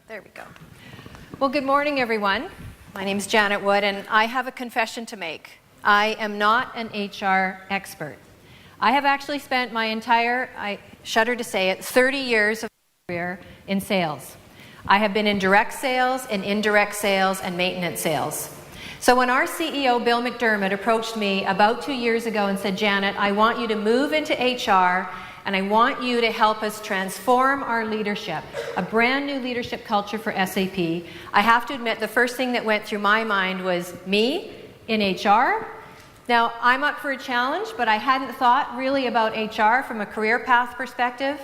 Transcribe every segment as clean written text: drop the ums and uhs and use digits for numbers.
There we go. Well, good morning, everyone. My name is Janet Wood, and I have a confession to make. I am not an HR expert. I have actually spent my entire, I shudder to say it, 30 years of career in sales. I have been in direct sales and indirect sales and maintenance sales. So when our CEO, Bill McDermott, approached me about 2 years ago and said, Janet, I want you to move into HR and I want you to help us transform our leadership, a brand new leadership culture for SAP. I have to admit, the first thing that went through my mind was me in HR. Now, I'm up for a challenge, but I hadn't thought really about HR from a career path perspective.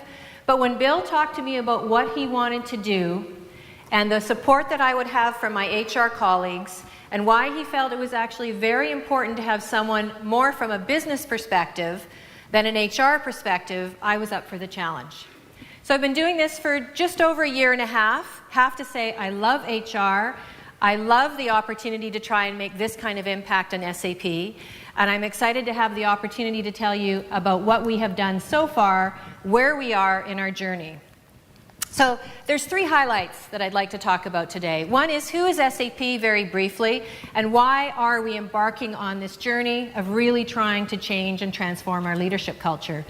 But when Bill talked to me about what he wanted to do and the support that I would have from my HR colleagues and why he felt it was actually very important to have someone more from a business perspective than an HR perspective, I was up for the challenge. So I've been doing this for just over a year and a half. Have to say, I love HR. I love the opportunity to try and make this kind of impact on SAP. And I'm excited to have the opportunity to tell you about what we have done so far, where we are in our journey. So there's 3 highlights that I'd like to talk about today. One is, who is SAP, very briefly, and why are we embarking on this journey of really trying to change and transform our leadership culture.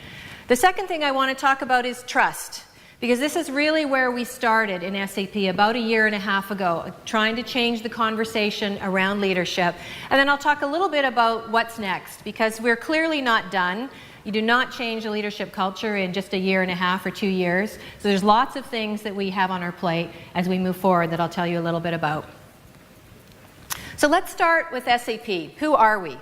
The second thing I want to talk about is trust, because this is really where we started in SAP about a year and a half ago, trying to change the conversation around leadership. And then I'll talk a little bit about what's next, because we're clearly not done. You do not change a leadership culture in just a year and a half or 2 years. So there's lots of things that we have on our plate as we move forward that I'll tell you a little bit about. So let's start with SAP. Who are we?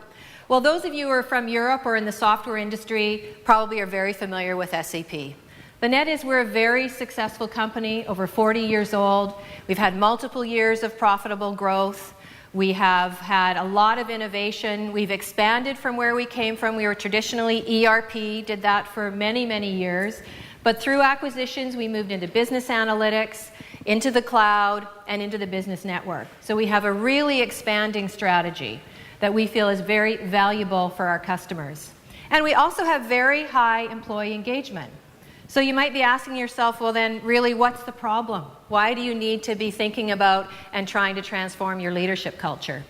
Well, those of you who are from Europe or in the software industry probably are very familiar with SAP. The net is we're a very successful company, over 40 years old. We've had multiple years of profitable growth. We have had a lot of innovation. We've expanded from where we came from. We were traditionally ERP, did that for many, many years. But through acquisitions, we moved into business analytics, into the cloud, and into the business network. So we have a really expanding strategy that we feel is very valuable for our customers. And we also have very high employee engagement. So you might be asking yourself, well then, really, what's the problem? Why do you need to be thinking about and trying to transform your leadership culture?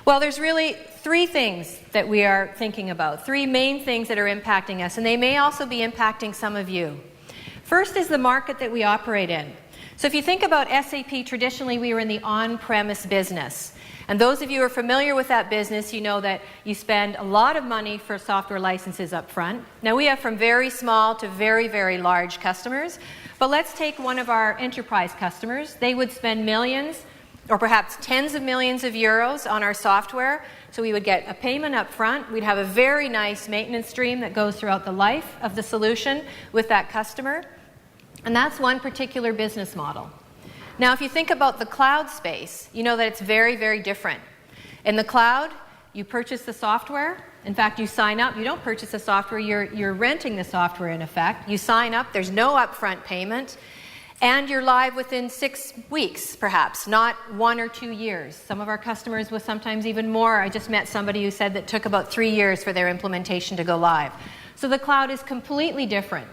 Well, there's really 3 things that we are thinking about, 3 main things that are impacting us, and they may also be impacting some of you. First is the market that we operate in. So if you think about SAP, traditionally we were in the on-premise business. And those of you who are familiar with that business, you know that you spend a lot of money for software licenses up front. Now we have from very small to very, very large customers. But let's take one of our enterprise customers. They would spend millions or perhaps tens of millions of euros on our software. So we would get a payment up front. We'd have a very nice maintenance stream that goes throughout the life of the solution with that customer. And that's one particular business model. Now, if you think about the cloud space, you know that it's very, very different. In the cloud, you purchase the software. In fact, you sign up. You don't purchase the software. You're renting the software, in effect. You sign up. There's no upfront payment. And you're live within 6 weeks, perhaps, not 1 or 2 years. Some of our customers with sometimes even more. I just met somebody who said that took about 3 years for their implementation to go live. So the cloud is completely different.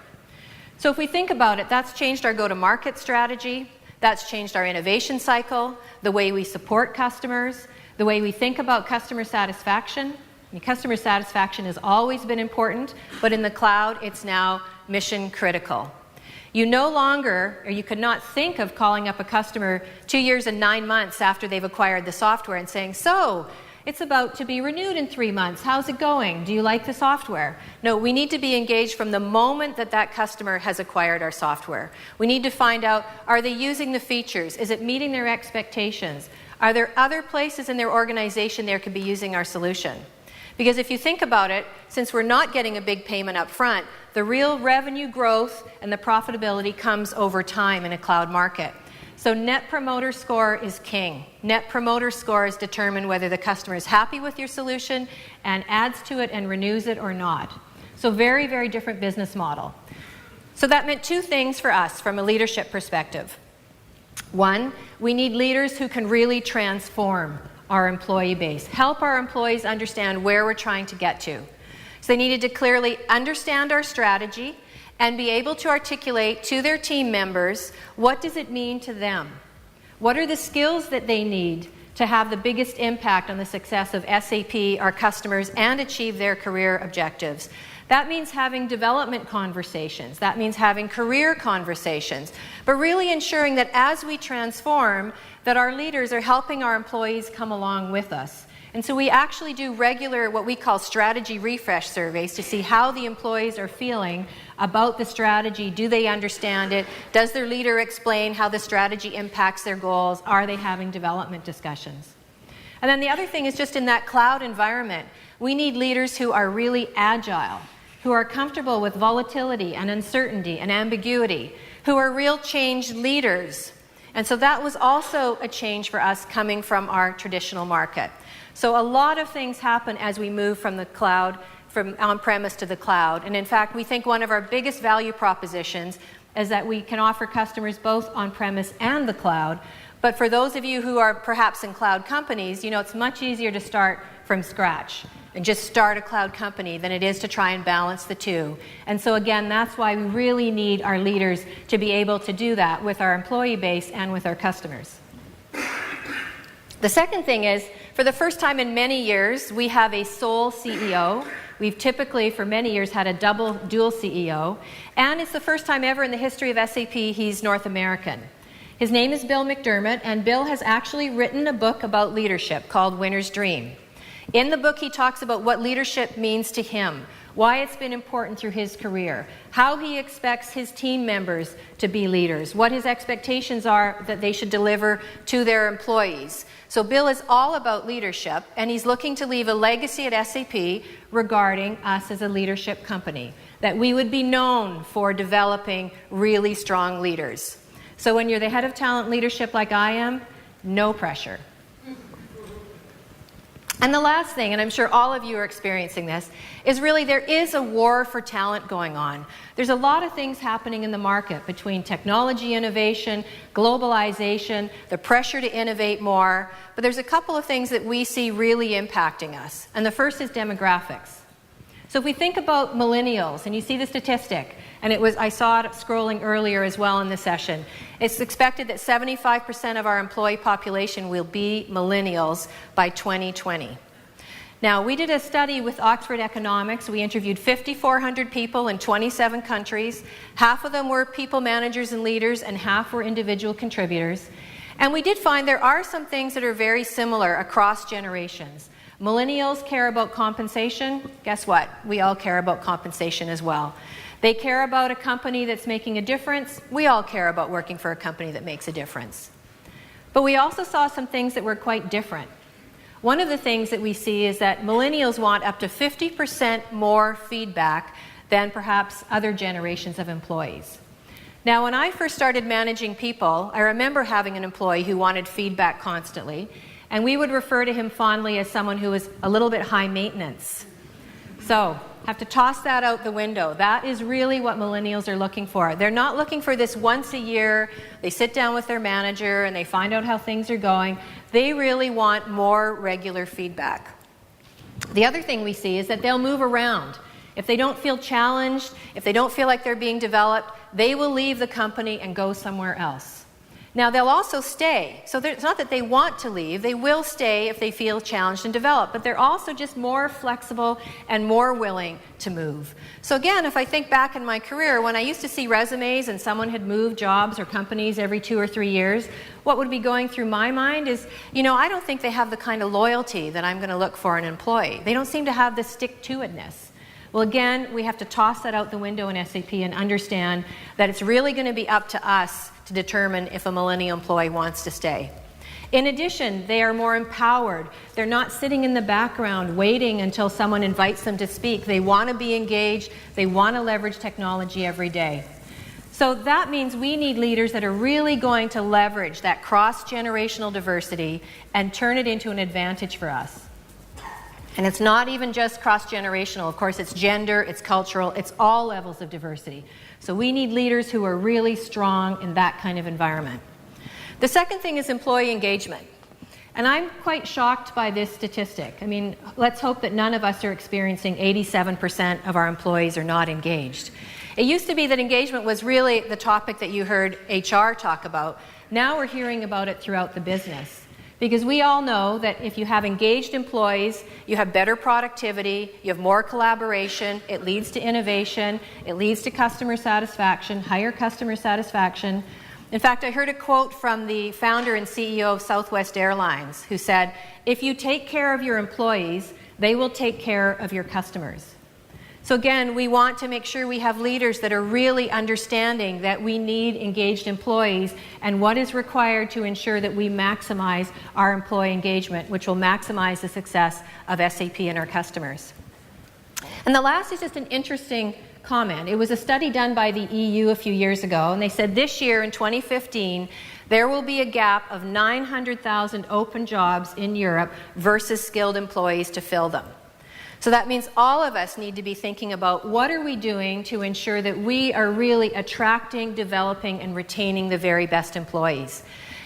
So if we think about it, that's changed our go-to-market strategy. That's changed our innovation cycle, the way we support customers, the way we think about customer satisfaction. I mean, customer satisfaction has always been important, but in the cloud, it's now mission critical. You no longer, or you could not think of calling up a customer 2 years and 9 months after they've acquired the software and saying, so, it's about to be renewed in 3 months. How's it going? Do you like the software? No, we need to be engaged from the moment that that customer has acquired our software. We need to find out, are they using the features? Is it meeting their expectations? Are there other places in their organization they could be using our solution? Because if you think about it, since we're not getting a big payment up front, the real revenue growth and the profitability comes over time in a cloud market. So Net Promoter Score is king. Net Promoter Scores determine whether the customer is happy with your solution and adds to it and renews it or not. So very, very different business model. So that meant 2 things for us from a leadership perspective. One, we need leaders who can really transform our employee base, help our employees understand where we're trying to get to. So they needed to clearly understand our strategy and be able to articulate to their team members, what does it mean to them? What are the skills that they need to have the biggest impact on the success of SAP, our customers, and achieve their career objectives? That means having development conversations. That means having career conversations. But really ensuring that as we transform, that our leaders are helping our employees come along with us. And so we actually do regular, what we call strategy refresh surveys to see how the employees are feeling about the strategy. Do they understand it? Does their leader explain how the strategy impacts their goals? Are they having development discussions? And then the other thing is just in that cloud environment, we need leaders who are really agile, who are comfortable with volatility and uncertainty and ambiguity, who are real change leaders. And so that was also a change for us coming from our traditional market. So a lot of things happen as we move from the cloud, from on-premise to the cloud. And in fact, we think one of our biggest value propositions is that we can offer customers both on-premise and the cloud. But for those of you who are perhaps in cloud companies, you know it's much easier to start from scratch and just start a cloud company than it is to try and balance the two. And so again, that's why we really need our leaders to be able to do that with our employee base and with our customers. The second thing is, for the first time in many years, we have a sole CEO. We've typically, for many years, had a dual CEO. And it's the first time ever in the history of SAP he's North American. His name is Bill McDermott, and Bill has actually written a book about leadership called Winner's Dream. In the book, he talks about what leadership means to him, why it's been important through his career, how he expects his team members to be leaders, what his expectations are that they should deliver to their employees. So Bill is all about leadership, and he's looking to leave a legacy at SAP regarding us as a leadership company, that we would be known for developing really strong leaders. So when you're the head of talent leadership like I am, no pressure. And the last thing, and I'm sure all of you are experiencing this, is really there is a war for talent going on. There's a lot of things happening in the market between technology innovation, globalization, the pressure to innovate more, but there's a couple of things that we see really impacting us. And the first is demographics. So if we think about millennials, and you see the statistic, and I saw it scrolling earlier as well in the session, it's expected that 75% of our employee population will be millennials by 2020. Now, we did a study with Oxford Economics. We interviewed 5,400 people in 27 countries. Half of them were people managers and leaders, and half were individual contributors. And we did find there are some things that are very similar across generations. Millennials care about compensation. Guess what? We all care about compensation as well. They care about a company that's making a difference. We all care about working for a company that makes a difference. But we also saw some things that were quite different. One of the things that we see is that millennials want up to 50% more feedback than perhaps other generations of employees. Now, when I first started managing people, I remember having an employee who wanted feedback constantly, and we would refer to him fondly as someone who was a little bit high maintenance. So, have to toss that out the window. That is really what millennials are looking for. They're not looking for this once a year, they sit down with their manager and they find out how things are going. They really want more regular feedback. The other thing we see is that they'll move around. If they don't feel challenged, if they don't feel like they're being developed, they will leave the company and go somewhere else. Now, they'll also stay. So it's not that they want to leave. They will stay if they feel challenged and developed. But they're also just more flexible and more willing to move. So again, if I think back in my career, when I used to see resumes and someone had moved jobs or companies every 2 or 3 years, what would be going through my mind is, I don't think they have the kind of loyalty that I'm going to look for in an employee. They don't seem to have the stick-to-itness. Well, again, we have to toss that out the window in SAP and understand that it's really going to be up to us to determine if a millennial employee wants to stay. In addition, they are more empowered. They're not sitting in the background waiting until someone invites them to speak. They want to be engaged. They want to leverage technology every day. So that means we need leaders that are really going to leverage that cross-generational diversity and turn it into an advantage for us. And it's not even just cross-generational. Of course, it's gender, it's cultural, it's all levels of diversity. So we need leaders who are really strong in that kind of environment. The second thing is employee engagement. And I'm quite shocked by this statistic. I mean, let's hope that none of us are experiencing 87% of our employees are not engaged. It used to be that engagement was really the topic that you heard HR talk about. Now we're hearing about it throughout the business. Because we all know that if you have engaged employees, you have better productivity, you have more collaboration, it leads to innovation, it leads to customer satisfaction, higher customer satisfaction. In fact, I heard a quote from the founder and CEO of Southwest Airlines who said, "If you take care of your employees, they will take care of your customers." So again, we want to make sure we have leaders that are really understanding that we need engaged employees and what is required to ensure that we maximize our employee engagement, which will maximize the success of SAP and our customers. And the last is just an interesting comment. It was a study done by the EU a few years ago, and they said this year in 2015, there will be a gap of 900,000 open jobs in Europe versus skilled employees to fill them. So that means all of us need to be thinking about what are we doing to ensure that we are really attracting, developing, and retaining the very best employees.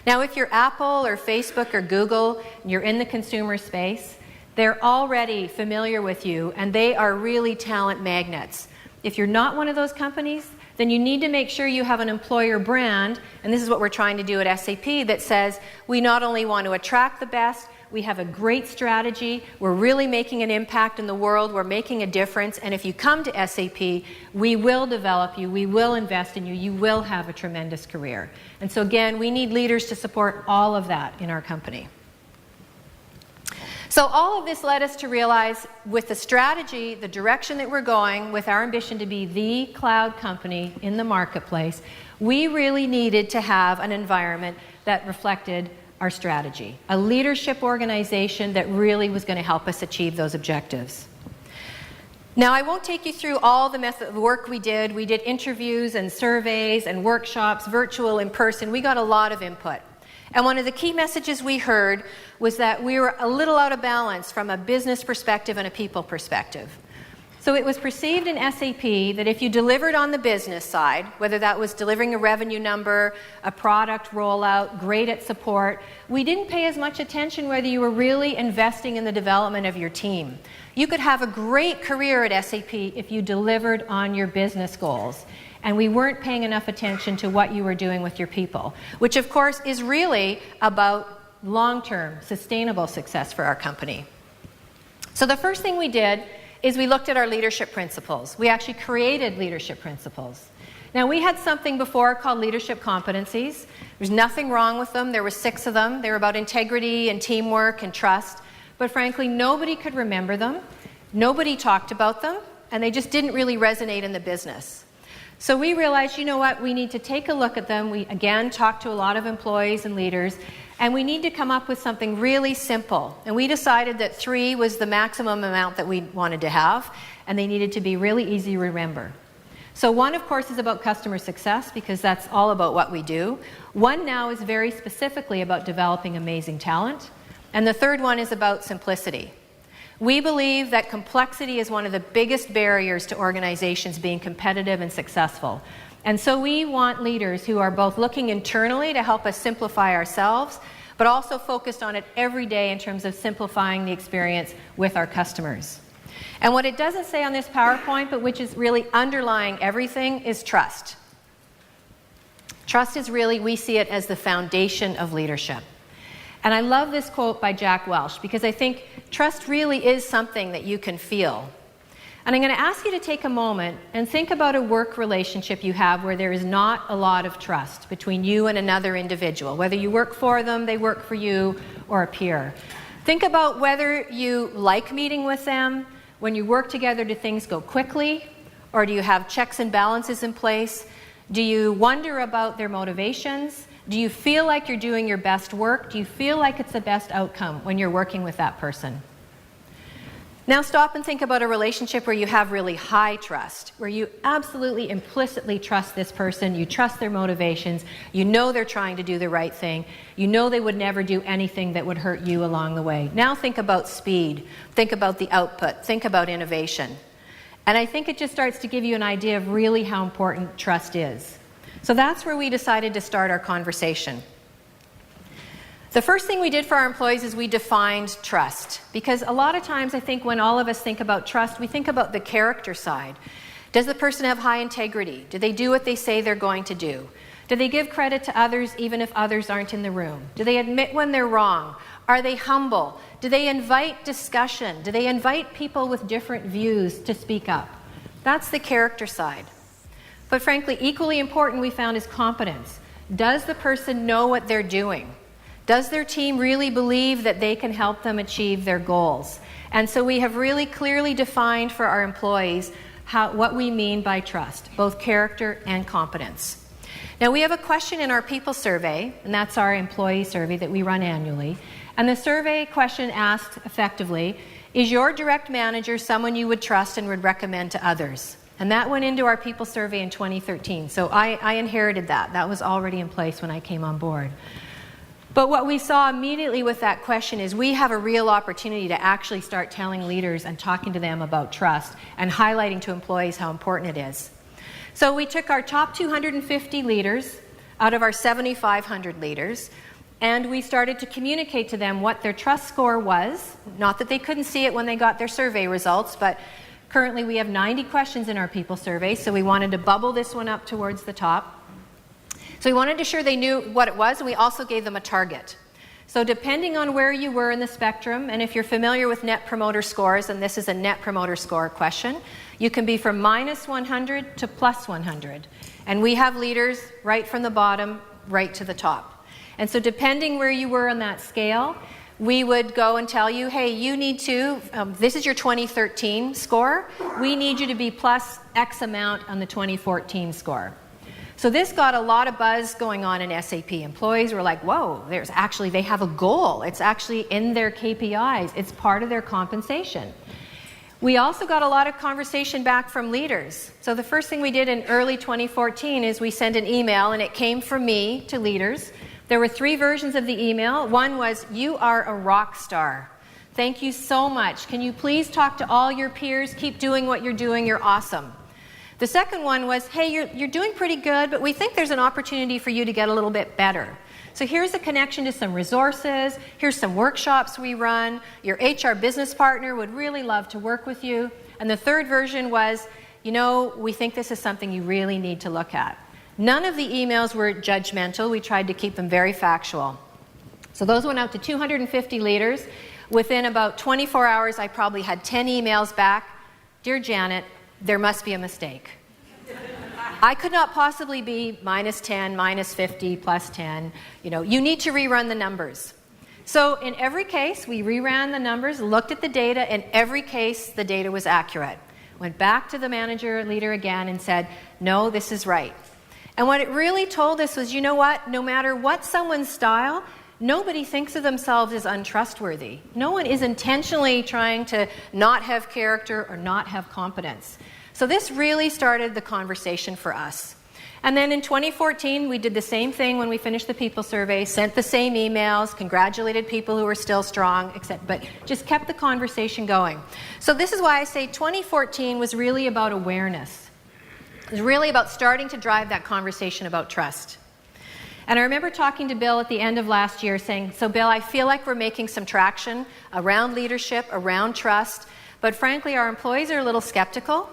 Now, if you're Apple or Facebook or Google, and you're in the consumer space, they're already familiar with you, and they are really talent magnets. If you're not one of those companies, then you need to make sure you have an employer brand, and this is what we're trying to do at SAP, that says we not only want to attract the best, we have a great strategy, we're really making an impact in the world, we're making a difference, and if you come to SAP, we will develop you, we will invest in you, you will have a tremendous career. And so again, we need leaders to support all of that in our company. So all of this led us to realize with the strategy, the direction that we're going, with our ambition to be the cloud company in the marketplace, we really needed to have an environment that reflected our strategy, a leadership organization that really was going to help us achieve those objectives. Now, I won't take you through all the work we did. We did interviews and surveys and workshops, virtual, in person. We got a lot of input. And one of the key messages we heard was that we were a little out of balance from a business perspective and a people perspective. So it was perceived in SAP that if you delivered on the business side, whether that was delivering a revenue number, a product rollout, great at support, we didn't pay as much attention whether you were really investing in the development of your team. You could have a great career at SAP if you delivered on your business goals. And we weren't paying enough attention to what you were doing with your people, which of course is really about long-term, sustainable success for our company. So the first thing we did is we looked at our leadership principles. We actually created leadership principles. Now, we had something before called leadership competencies. There's nothing wrong with them. There were 6 of them. They were about integrity and teamwork and trust. But frankly, nobody could remember them. Nobody talked about them. And they just didn't really resonate in the business. So we realized, you know what, we need to take a look at them. We, again, talked to a lot of employees and leaders, and we need to come up with something really simple. And we decided that 3 was the maximum amount that we wanted to have, and they needed to be really easy to remember. So 1, of course, is about customer success, because that's all about what we do. 1 now is very specifically about developing amazing talent. And the 3rd one is about simplicity. We believe that complexity is one of the biggest barriers to organizations being competitive and successful. And so we want leaders who are both looking internally to help us simplify ourselves, but also focused on it every day in terms of simplifying the experience with our customers. And what it doesn't say on this PowerPoint, but which is really underlying everything, is trust. Trust is really, we see it as the foundation of leadership. And I love this quote by Jack Welch, because I think trust really is something that you can feel. And I'm going to ask you to take a moment and think about a work relationship you have where there is not a lot of trust between you and another individual, whether you work for them, they work for you, or a peer. Think about whether you like meeting with them. When you work together, do things go quickly? Or do you have checks and balances in place? Do you wonder about their motivations? Do you feel like you're doing your best work? Do you feel like it's the best outcome when you're working with that person? Now stop and think about a relationship where you have really high trust, where you absolutely implicitly trust this person, you trust their motivations, you know they're trying to do the right thing, you know they would never do anything that would hurt you along the way. Now think about speed, think about the output, think about innovation. And I think it just starts to give you an idea of really how important trust is. So that's where we decided to start our conversation. The first thing we did for our employees is we defined trust, because a lot of times I think when all of us think about trust, we think about the character side. Does the person have high integrity? Do they do what they say they're going to do? Do they give credit to others even if others aren't in the room? Do they admit when they're wrong? Are they humble? Do they invite discussion? Do they invite people with different views to speak up? That's the character side. But frankly, equally important we found is competence. Does the person know what they're doing? Does their team really believe that they can help them achieve their goals? And so we have really clearly defined for our employees what we mean by trust, both character and competence. Now we have a question in our people survey, and that's our employee survey that we run annually. And the survey question asked effectively, is your direct manager someone you would trust and would recommend to others? And that went into our people survey in 2013. So I inherited that. That was already in place when I came on board. But what we saw immediately with that question is we have a real opportunity to actually start telling leaders and talking to them about trust and highlighting to employees how important it is. So we took our top 250 leaders out of our 7,500 leaders, and we started to communicate to them what their trust score was. Not that they couldn't see it when they got their survey results, but currently we have 90 questions in our people survey, so we wanted to bubble this one up towards the top. So we wanted to be sure they knew what it was, and we also gave them a target. So depending on where you were in the spectrum, and if you're familiar with Net Promoter Scores, and this is a Net Promoter Score question, you can be from minus 100 to plus 100. And we have leaders right from the bottom right to the top. And so depending where you were on that scale, we would go and tell you, hey, you need to, this is your 2013 score, we need you to be plus X amount on the 2014 score. So this got a lot of buzz going on in SAP. Employees were like, whoa, they have a goal. It's actually in their KPIs. It's part of their compensation. We also got a lot of conversation back from leaders. So the first thing we did in early 2014 is we sent an email, and it came from me to leaders. There were 3 versions of the email. One was, you are a rock star. Thank you so much. Can you please talk to all your peers? Keep doing what you're doing. You're awesome. The second one was, hey, you're doing pretty good, but we think there's an opportunity for you to get a little bit better. So here's a connection to some resources. Here's some workshops we run. Your HR business partner would really love to work with you. And the third version was, we think this is something you really need to look at. None of the emails were judgmental. We tried to keep them very factual. So those went out to 250 leaders. Within about 24 hours, I probably had 10 emails back. Dear Janet, there must be a mistake. I could not possibly be minus 10, minus 50, plus 10. You need to rerun the numbers. So in every case, we reran the numbers, looked at the data. In every case, the data was accurate. Went back to the manager leader again and said, no, this is right. And what it really told us was, no matter what someone's style, nobody thinks of themselves as untrustworthy. No one is intentionally trying to not have character or not have competence. So this really started the conversation for us. And then in 2014, we did the same thing when we finished the people survey, sent the same emails, congratulated people who were still strong, but just kept the conversation going. So this is why I say 2014 was really about awareness. It was really about starting to drive that conversation about trust. And I remember talking to Bill at the end of last year saying, so Bill, I feel like we're making some traction around leadership, around trust, but frankly, our employees are a little skeptical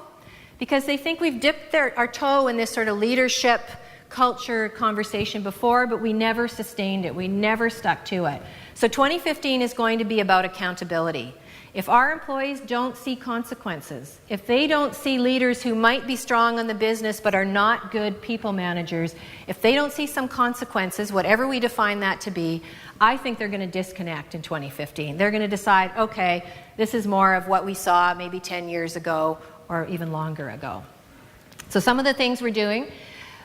because they think we've dipped our toe in this sort of leadership culture conversation before, but we never sustained it. We never stuck to it. So 2015 is going to be about accountability. If our employees don't see consequences, if they don't see leaders who might be strong on the business but are not good people managers, if they don't see some consequences, whatever we define that to be, I think they're going to disconnect in 2015. They're going to decide, okay, this is more of what we saw maybe 10 years ago or even longer ago. So some of the things we're doing,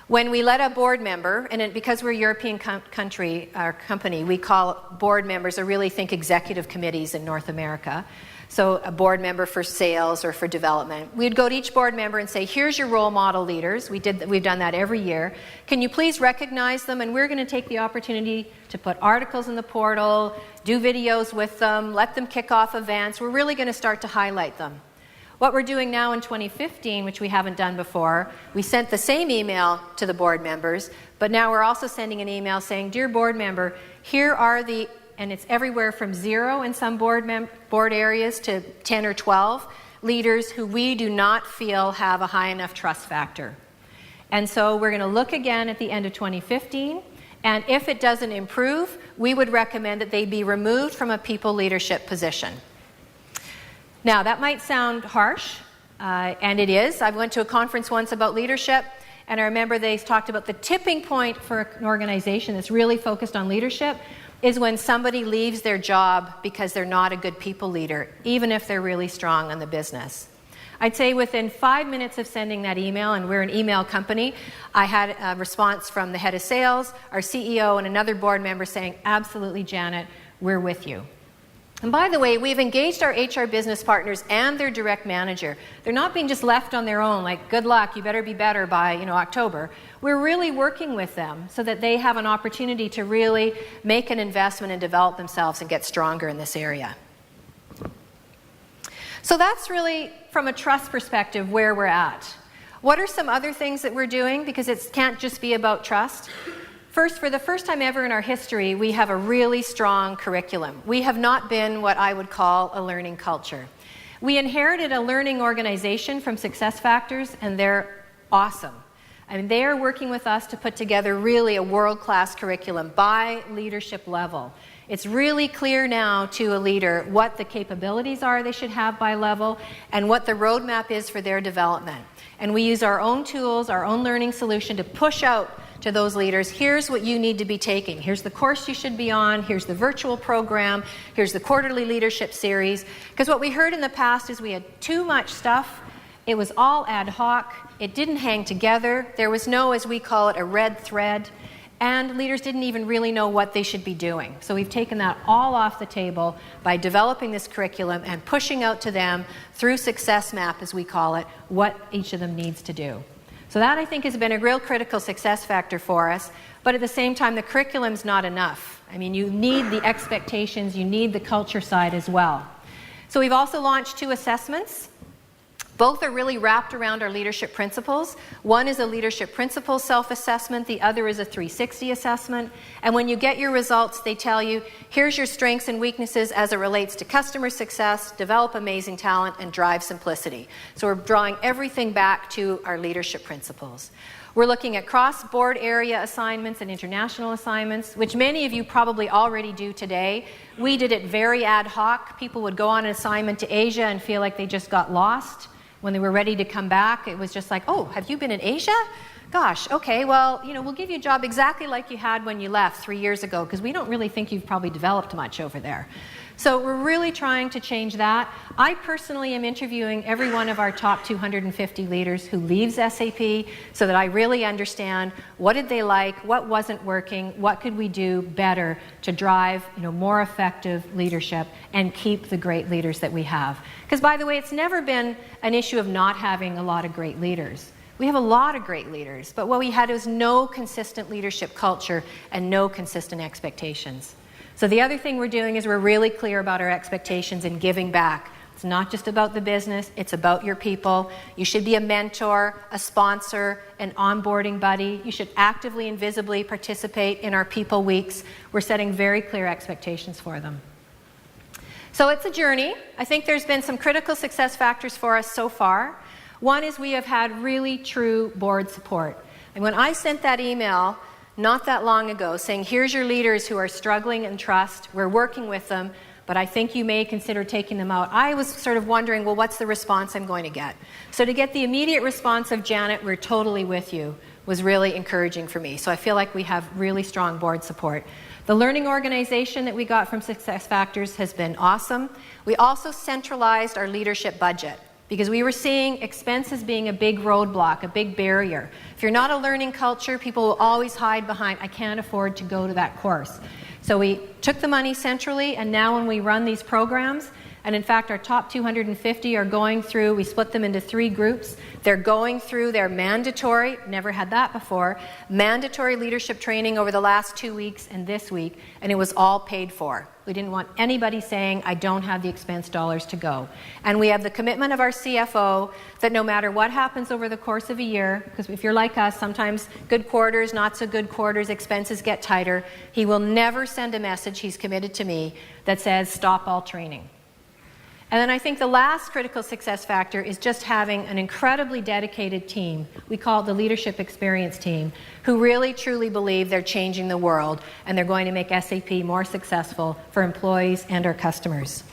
when we let a board member, and because we're a European company, we call board members, or really think executive committees in North America. So a board member for sales or for development. We'd go to each board member and say, here's your role model leaders. We've done that every year. Can you please recognize them? And we're going to take the opportunity to put articles in the portal, do videos with them, let them kick off events. We're really going to start to highlight them. What we're doing now in 2015, which we haven't done before, we sent the same email to the board members, but now we're also sending an email saying, dear board member, here are the, and it's everywhere from 0 in some board areas to 10 or 12 leaders who we do not feel have a high enough trust factor. And so we're going to look again at the end of 2015, and if it doesn't improve, we would recommend that they be removed from a people leadership position. Now, that might sound harsh, and it is. I went to a conference once about leadership, and I remember they talked about the tipping point for an organization that's really focused on leadership is when somebody leaves their job because they're not a good people leader, even if they're really strong on the business. I'd say within 5 minutes of sending that email, and we're an email company, I had a response from the head of sales, our CEO, and another board member saying, absolutely, Janet, we're with you. And by the way, we've engaged our HR business partners and their direct manager. They're not being just left on their own, like, good luck, you better be better by October. We're really working with them so that they have an opportunity to really make an investment and develop themselves and get stronger in this area. So that's really, from a trust perspective, where we're at. What are some other things that we're doing? Because it can't just be about trust. First, for the first time ever in our history, we have a really strong curriculum. We have not been what I would call a learning culture. We inherited a learning organization from SuccessFactors, and they're awesome. I mean, they are working with us to put together really a world-class curriculum by leadership level. It's really clear now to a leader what the capabilities are they should have by level and what the roadmap is for their development. And we use our own tools, our own learning solution to push out to those leaders, here's what you need to be taking. Here's the course you should be on. Here's the virtual program. Here's the quarterly leadership series. Because what we heard in the past is we had too much stuff. It was all ad hoc. It didn't hang together. There was no, as we call it, a red thread. And leaders didn't even really know what they should be doing. So we've taken that all off the table by developing this curriculum and pushing out to them through Success Map, as we call it, what each of them needs to do. So that, I think, has been a real critical success factor for us. But at the same time, the curriculum's not enough. I mean, you need the expectations, you need the culture side as well. So we've also launched 2 assessments. Both are really wrapped around our leadership principles. One is a leadership principles self-assessment. The other is a 360 assessment. And when you get your results, they tell you, here's your strengths and weaknesses as it relates to customer success, develop amazing talent, and drive simplicity. So we're drawing everything back to our leadership principles. We're looking at cross-board area assignments and international assignments, which many of you probably already do today. We did it very ad hoc. People would go on an assignment to Asia and feel like they just got lost. When they were ready to come back, it was just like, oh, have you been in Asia? Gosh, okay, well, we'll give you a job exactly like you had when you left 3 years ago, because we don't really think you've probably developed much over there. So we're really trying to change that. I personally am interviewing every one of our top 250 leaders who leaves SAP so that I really understand what did they like, what wasn't working, what could we do better to drive more effective leadership and keep the great leaders that we have. Because, by the way, it's never been an issue of not having a lot of great leaders. We have a lot of great leaders, but what we had was no consistent leadership culture and no consistent expectations. So the other thing we're doing is we're really clear about our expectations and giving back. It's not just about the business, it's about your people. You should be a mentor, a sponsor, an onboarding buddy. You should actively and visibly participate in our people weeks. We're setting very clear expectations for them. So it's a journey. I think there's been some critical success factors for us so far. One is we have had really true board support. And when I sent that email not that long ago saying, here's your leaders who are struggling in trust, we're working with them, but I think you may consider taking them out, I was sort of wondering, well, what's the response I'm going to get? So to get the immediate response of, Janet, we're totally with you, was really encouraging for me. So I feel like we have really strong board support. The learning organization that we got from SuccessFactors has been awesome. We also centralized our leadership budget, because we were seeing expenses being a big roadblock, a big barrier. If you're not a learning culture, people will always hide behind, I can't afford to go to that course. So we took the money centrally, and now when we run these programs, and in fact our top 250 are going through, we split them into 3 groups. They're going through their mandatory, never had that before, mandatory leadership training over the last 2 weeks and this week, and it was all paid for. We didn't want anybody saying, I don't have the expense dollars to go. And we have the commitment of our CFO that no matter what happens over the course of a year, because if you're like us, sometimes good quarters, not so good quarters, expenses get tighter, he will never send a message, he's committed to me, that says stop all training. And then I think the last critical success factor is just having an incredibly dedicated team. We call it the leadership experience team, who really truly believe they're changing the world and they're going to make SAP more successful for employees and our customers.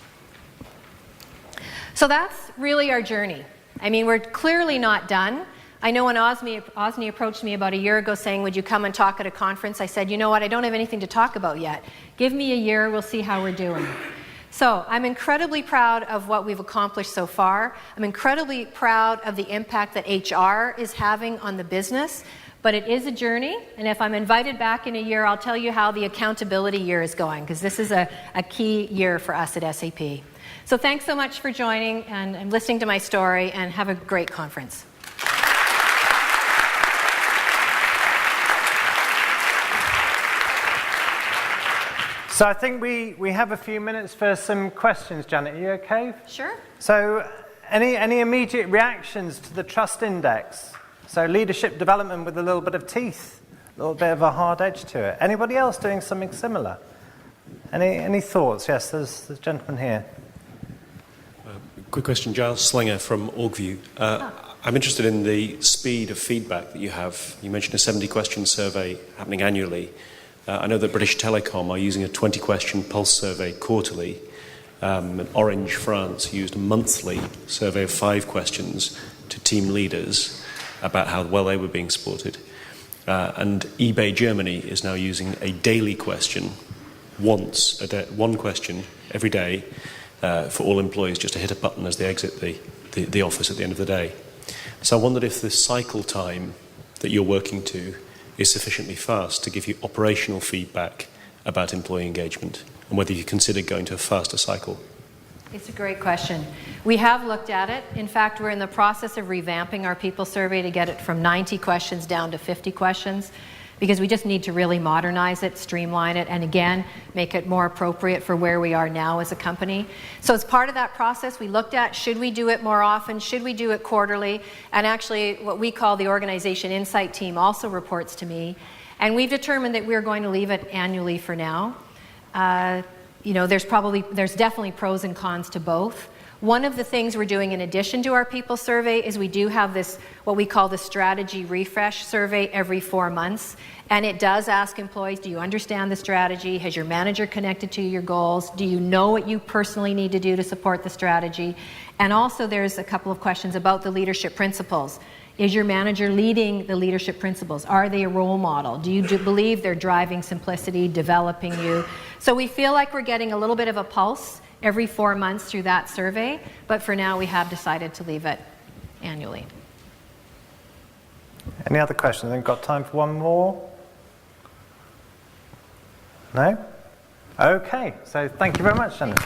So that's really our journey. I mean, we're clearly not done. I know when Osni approached me about a year ago saying, would you come and talk at a conference? I said, you know what, I don't have anything to talk about yet. Give me a year, we'll see how we're doing. So I'm incredibly proud of what we've accomplished so far. I'm incredibly proud of the impact that HR is having on the business, but it is a journey, and if I'm invited back in a year, I'll tell you how the accountability year is going, because this is a key year for us at SAP. So thanks so much for joining and listening to my story, and have a great conference. So I think we have a few minutes for some questions. Janet, are you okay? Sure. So any immediate reactions to the trust index? So leadership development with a little bit of teeth, a little bit of a hard edge to it. Anybody else doing something similar? Any thoughts? Yes, there's a gentleman here. Quick question, Giles Slinger from Orgview. I'm interested in the speed of feedback that you have. You mentioned a 70-question survey happening annually. I know that British Telecom are using a 20-question pulse survey quarterly. Orange France used a monthly survey of 5 questions to team leaders about how well they were being supported. And eBay Germany is now using a daily question, once a day, one question every day for all employees, just to hit a button as they exit the office at the end of the day. So I wondered if the cycle time that you're working to is sufficiently fast to give you operational feedback about employee engagement, and whether you consider going to a faster cycle. It's a great question. We have looked at it. In fact, we're in the process of revamping our people survey to get it from 90 questions down to 50 questions, because we just need to really modernize it, streamline it, and again, make it more appropriate for where we are now as a company. So as part of that process, we looked at, should we do it more often? Should we do it quarterly? And actually, what we call the Organization Insight Team also reports to me. And we've determined that we're going to leave it annually for now. There's definitely pros and cons to both. One of the things we're doing in addition to our people survey is we do have this, what we call the strategy refresh survey every 4 months. And it does ask employees, do you understand the strategy? Has your manager connected to your goals? Do you know what you personally need to do to support the strategy? And also there's a couple of questions about the leadership principles. Is your manager leading the leadership principles? Are they a role model? Do you believe they're driving simplicity, developing you? So we feel like we're getting a little bit of a pulse every 4 months through that survey, but for now we have decided to leave it annually. Any other questions? I've got time for one more. No? Okay, so thank you very much, Janet.